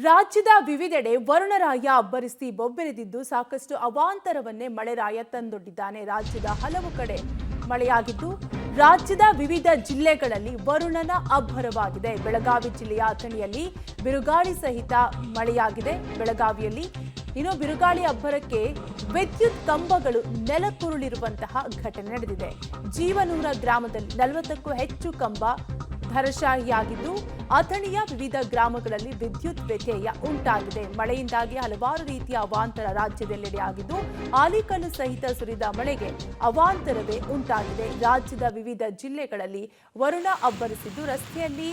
ರಾಜ್ಯದ ವಿವಿಧೆಡೆ ವರುಣರಾಯ ಅಬ್ಬರಿಸಿ ಬೊಬ್ಬೆರೆದಿದ್ದು ಸಾಕಷ್ಟು ಅವಾಂತರವನ್ನೇ ಮಳೆರಾಯ ತಂದೊಡ್ಡಿದ್ದಾನೆ. ರಾಜ್ಯದ ಹಲವು ಕಡೆ ಮಳೆಯಾಗಿದ್ದು ರಾಜ್ಯದ ವಿವಿಧ ಜಿಲ್ಲೆಗಳಲ್ಲಿ ವರುಣನ ಅಬ್ಬರವಾಗಿದೆ. ಬೆಳಗಾವಿ ಜಿಲ್ಲೆಯ ಅಥಣಿಯಲ್ಲಿ ಬಿರುಗಾಳಿ ಸಹಿತ ಮಳೆಯಾಗಿದೆ. ಬೆಳಗಾವಿಯಲ್ಲಿ ಇನ್ನು ಬಿರುಗಾಳಿ ಅಬ್ಬರಕ್ಕೆ ವಿದ್ಯುತ್ ಕಂಬಗಳು ನೆಲಕ್ಕುರುಳಿರುವಂತಹ ಘಟನೆ ನಡೆದಿದೆ. ಜೀವನೂರ ಗ್ರಾಮದಲ್ಲಿ 40ಕ್ಕೂ ಹೆಚ್ಚು ಕಂಬ ಧರಾಶಾಹಿಯಾಗಿದ್ದು ಅಥಣಿಯ ವಿವಿಧ ಗ್ರಾಮಗಳಲ್ಲಿ ವಿದ್ಯುತ್ ವ್ಯತ್ಯಯ ಉಂಟಾಗಿದೆ. ಮಳೆಯಿಂದಾಗಿ ಹಲವಾರು ರೀತಿಯ ಅವಾಂತರ ರಾಜ್ಯದೆಲ್ಲೆಡೆ ಆಗಿದ್ದು ಆಲಿಕಲ್ಲು ಸಹಿತ ಸುರಿದ ಮಳೆಗೆ ಅವಾಂತರವೇ ಉಂಟಾಗಿದೆ. ರಾಜ್ಯದ ವಿವಿಧ ಜಿಲ್ಲೆಗಳಲ್ಲಿ ವರುಣ ಅಬ್ಬರಿಸಿದ್ದು ರಸ್ತೆಯಲ್ಲಿ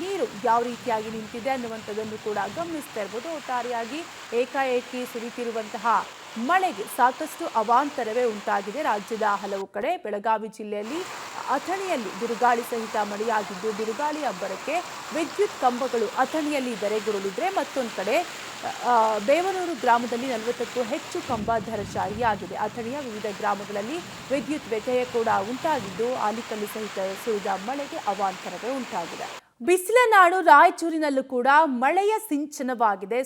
ನೀರು ಯಾವ ರೀತಿಯಾಗಿ ನಿಂತಿದೆ ಅನ್ನುವಂಥದ್ದನ್ನು ಕೂಡ ಗಮನಿಸ್ತಾ ಇರಬಹುದು. ಒಟ್ಟಾರೆಯಾಗಿ ಏಕಾಏಕಿ ಸುರಿತಿರುವಂತಹ ಮಳೆಗೆ ಸಾಕಷ್ಟು ಅವಾಂತರವೇ ಉಂಟಾಗಿದೆ. ರಾಜ್ಯದ ಹಲವು ಕಡೆ ಬೆಳಗಾವಿ ಜಿಲ್ಲೆಯಲ್ಲಿ ಅಥಣಿಯಲ್ಲಿ ಬಿರುಗಾಳಿ ಸಹಿತ ಮಳೆಯಾಗಿದ್ದು ಬಿರುಗಾಳಿ ಅಬ್ಬರಕ್ಕೆ ವಿದ್ಯುತ್ ಕಂಬಗಳು ಅಥಣಿಯಲ್ಲಿ ಧರೆಗುರುಳಿದ್ರೆ ಮತ್ತೊಂದು ಕಡೆ ಬೇವನೂರು ಗ್ರಾಮದಲ್ಲಿ 40ಕ್ಕೂ ಹೆಚ್ಚು ಕಂಬ ಧರಾಶಾಹಿಯಾಗಿದೆ. ಅಥಣಿಯ ವಿವಿಧ ಗ್ರಾಮಗಳಲ್ಲಿ ವಿದ್ಯುತ್ ವ್ಯತ್ಯಯ ಕೂಡ ಉಂಟಾಗಿದ್ದು ಆಲಿಕಲ್ಲು ಸಹಿತ ಸುರಿದ ಮಳೆಗೆ ಅವಾಂತರವೇ ಉಂಟಾಗಿದೆ. ಬಿಸಿಲ ನಾಡು ರಾಯಚೂರಿನಲ್ಲೂ ಕೂಡ ಮಳೆಯ ಸಿಂಚನವಾಗಿದೆ.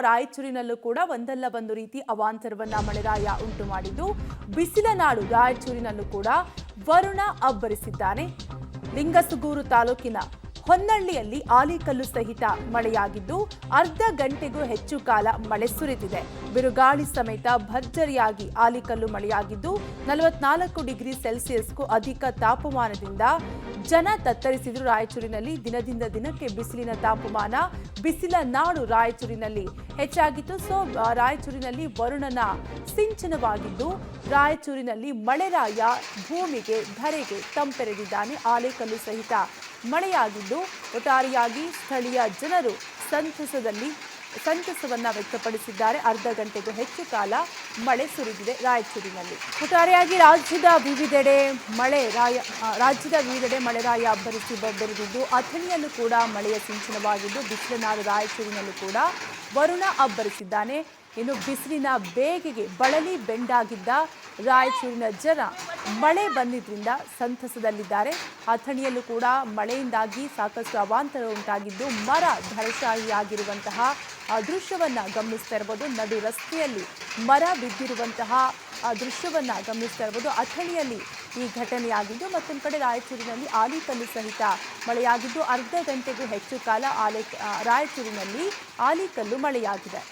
ರಾಯಚೂರಿನಲ್ಲೂ ಕೂಡ ಒಂದಲ್ಲ ಒಂದು ರೀತಿ ಅವಾಂತರವನ್ನ ಮಳೆರಾಯ ಉಂಟು ಮಾಡಿದ್ದು ಬಿಸಿಲ ನಾಡು ರಾಯಚೂರಿನಲ್ಲೂ ಕೂಡ ವರುಣ ಅಬ್ಬರಿಸಿದ್ದಾನೆ. ಲಿಂಗಸುಗೂರು ತಾಲೂಕಿನ ಹೊನ್ನಳ್ಳಿಯಲ್ಲಿ ಆಲಿಕಲ್ಲು ಸಹಿತ ಮಳೆಯಾಗಿದ್ದು ಅರ್ಧ ಗಂಟೆಗೂ ಹೆಚ್ಚು ಕಾಲ ಮಳೆ ಸುರಿದಿದೆ. ಬಿರುಗಾಳಿ ಸಮೇತ ಭರ್ಜರಿಯಾಗಿ ಆಲಿಕಲ್ಲು ಮಳೆಯಾಗಿದ್ದು 44 ಡಿಗ್ರಿ ಸೆಲ್ಸಿಯಸ್ಗೂ ಅಧಿಕ ತಾಪಮಾನದಿಂದ ಜನ ತತ್ತರಿಸಿದ್ರು. ರಾಯಚೂರಿನಲ್ಲಿ ದಿನದಿಂದ ದಿನಕ್ಕೆ ಬಿಸಿಲಿನ ತಾಪಮಾನ ಬಿಸಿಲ ನಾಡು ರಾಯಚೂರಿನಲ್ಲಿ ಹೆಚ್ಚಾಗಿತ್ತು. ರಾಯಚೂರಿನಲ್ಲಿ ವರುಣನ ಸಿಂಚನವಾಗಿದ್ದು ರಾಯಚೂರಿನಲ್ಲಿ ಮಳೆರಾಯ ಭೂಮಿಗೆ ಧರೆಗೆ ತಂಪೆರೆದಿದ್ದಾನೆ. ಆಲಿಕಲ್ಲು ಸಹಿತ ಮಳೆಯಾಗಿದ್ದು ಒಟ್ಟಾರೆಯಾಗಿ ಸ್ಥಳೀಯ ಜನರು ಸಂತಸವನ್ನ ವ್ಯಕ್ತಪಡಿಸಿದ್ದಾರೆ. ಅರ್ಧ ಗಂಟೆಗೂ ಹೆಚ್ಚು ಕಾಲ ಮಳೆ ಸುರಿದಿದೆ ರಾಯಚೂರಿನಲ್ಲಿ. ಒಟ್ಟಾರೆಯಾಗಿ ರಾಜ್ಯದ ವಿವಿಧೆಡೆ ಮಳೆರಾಯ ಅಬ್ಬರಿಸಿ ಬೊಬ್ಬೆರೆದಿದ್ದು ಅಥಣಿಯಲ್ಲೂ ಕೂಡ ಮಳೆಯ ಸಿಂಚನವಾಗಿದ್ದು ಬಿಸಿಲನಾಡು ರಾಯಚೂರಿನಲ್ಲೂ ಕೂಡ ವರುಣ ಅಬ್ಬರಿಸಿದ್ದಾನೆ. ಇನ್ನು ಬಿಸಿಲಿನ ಬೇಗೆಗೆ ಬಳಲಿ ಬೆಂಡಾಗಿದ್ದ ರಾಯಚೂರಿನ ಜನ ಮಳೆ ಬಂದಿದ್ದರಿಂದ ಸಂತಸದಲ್ಲಿದ್ದಾರೆ. ಅಥಣಿಯಲ್ಲೂ ಕೂಡ ಮಳೆಯಿಂದಾಗಿ ಸಾಕಷ್ಟು ಅವಾಂತರ ಉಂಟಾಗಿದ್ದು ಮರ ಧರಾಶಾಹಿಯಾಗಿರುವಂತಹ ದೃಶ್ಯವನ್ನ ಗಮನಿಸ್ತಾ ಇರಬಹುದು. ನಡು ರಸ್ತೆಯಲ್ಲಿ ಮರ ಬಿದ್ದಿರುವಂತಹ ದೃಶ್ಯವನ್ನ ಗಮನಿಸ್ತಾ ಇರಬಹುದು. ಅಥಣಿಯಲ್ಲಿ ಈ ಘಟನೆಯಾಗಿದ್ದು ಮತ್ತೊಂದು ಕಡೆ ರಾಯಚೂರಿನಲ್ಲಿ ಆಲಿಕಲ್ಲು ಸಹಿತ ಮಳೆಯಾಗಿದ್ದು ಅರ್ಧ ಗಂಟೆಗೂ ಹೆಚ್ಚು ಕಾಲ ರಾಯಚೂರಿನಲ್ಲಿ ಆಲಿಕಲ್ಲು ಮಳೆಯಾಗಿದೆ.